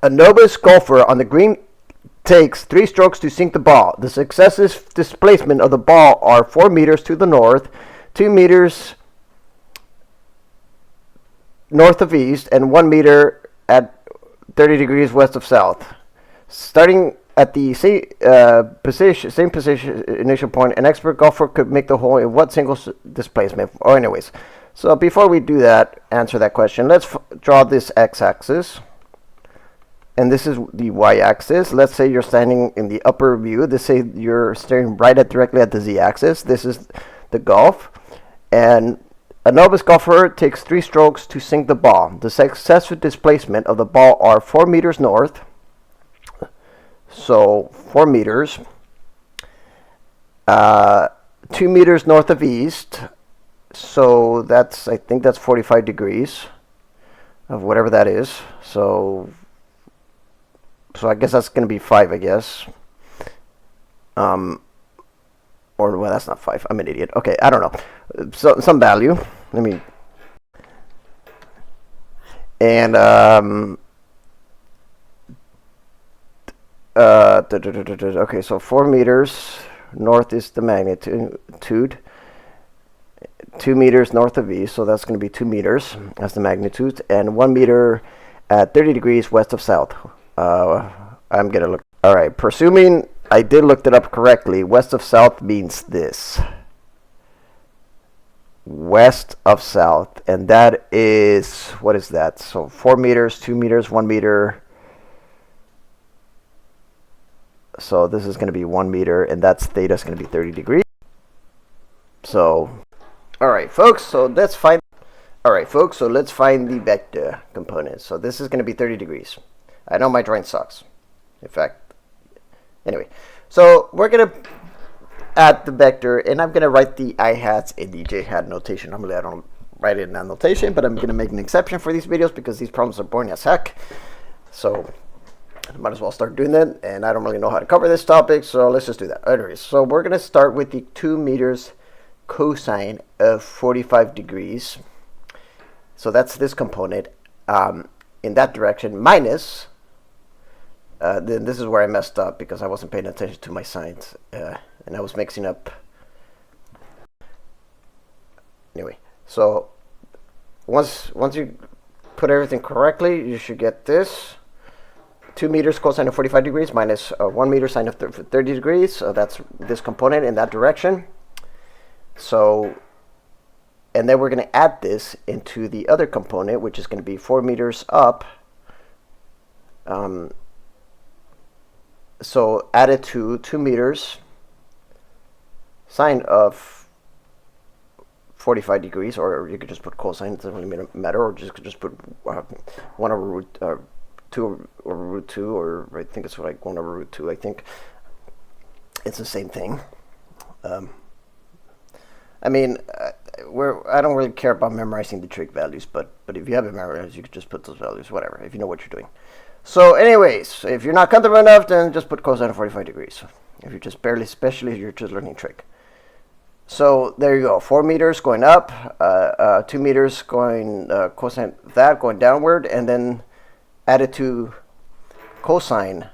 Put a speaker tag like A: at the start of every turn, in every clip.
A: A novice golfer on the green takes 3 strokes to sink the ball. The successive displacement of the ball are 4 meters to the north, 2 meters north of east, and 1 meter at 30 degrees west of south. Starting at the same position initial point, an expert golfer could make the hole in what single displacement? Oh, anyways. So before we do that, answer that question, let's draw this x-axis. And this is the y-axis. Let's say you're standing in the upper view. Let's say you're staring directly at the z-axis. This is the golf. And a novice golfer takes 3 strokes to sink the ball. The successive displacement of the ball are 4 meters north. So 4 meters. 2 meters north of east. So I think that's 45 degrees of whatever that is. So I guess that's going to be 5, I guess. Or, well, that's not 5. I'm an idiot. Okay, I don't know. So, some value. Let me... And, okay, so 4 meters north is the magnitude. 2 meters north of east, so that's going to be 2 meters. That's the magnitude. And 1 meter at 30 degrees west of south. I'm going to look. All right, presuming I did look it up correctly, west of south means this. West of south. And that is, what is that? So 4 meters, 2 meters, 1 meter. So this is going to be 1 meter, and that's theta is going to be 30 degrees. So, all right, folks, so let's find. All right, folks, so let's find the vector component. So this is going to be 30 degrees. I know my drawing sucks. In fact, anyway. So we're going to add the vector, and I'm going to write the I-hats in the J-hat notation. Normally I don't write it in that notation, but I'm going to make an exception for these videos because these problems are boring as heck. So I might as well start doing that, and I don't really know how to cover this topic, so let's just do that. Anyways, so we're going to start with the 2 meters cosine of 45 degrees. So that's this component in that direction minus... then this is where I messed up because I wasn't paying attention to my signs and I was mixing up. Anyway, so once you put everything correctly, you should get this 2 meters cosine of 45 degrees minus 1 meter sine of 30 degrees. So that's this component in that direction. So, and then we're going to add this into the other component, which is going to be 4 meters up. So added to 2 meters sine of 45 degrees, or you could just put cosine, it doesn't really matter, or just put 1 over root 2 over root 2, or I think it's like 1 over root 2. I think it's the same thing. I mean, I don't really care about memorizing the trig values, but if you have it memorized, you could just put those values, whatever, if you know what you're doing. So anyways, if you're not comfortable enough, then just put cosine of 45 degrees. If you're just barely, especially if you're just learning trig. So there you go, 4 meters going up, 2 meters going cosine that going downward, and then added to cosine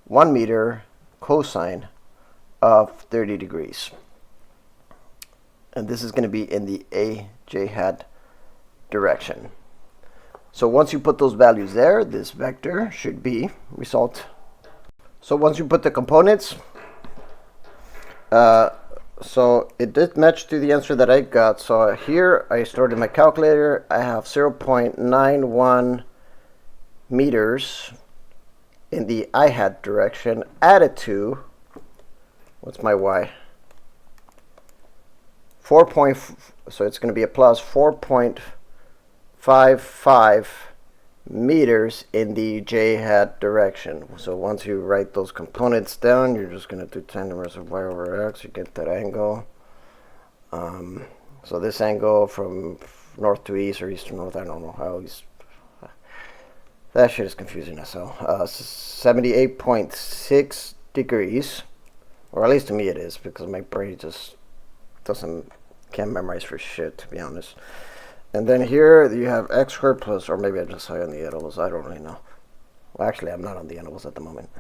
A: 1 meter cosine of 30 degrees. And this is going to be in the AJ hat direction. So once you put those values there, this vector should be result. So once you put the components, so it did match to the answer that I got. So here I stored in my calculator, I have 0.91 meters in the I-hat direction added to, what's my Y? 4. So it's going to be a plus 4.55 meters in the J-hat direction. So once you write those components down, you're just going to do tan inverse of y over x. You get that angle. So this angle from north to east or east to north, I don't know how. That shit is confusing as hell. 78.6 degrees, or at least to me it is, because my brain just can't memorize for shit, to be honest. And then here you have x squared plus, or maybe I just saw it on the arrows, I don't really know. Well, actually, I'm not on the animals at the moment.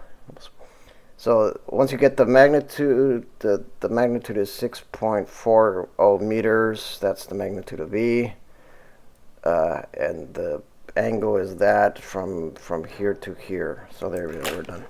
A: So once you get the magnitude, the magnitude is 6.40 meters. That's the magnitude of E, and the angle is that from here to here. So there we go. We're done.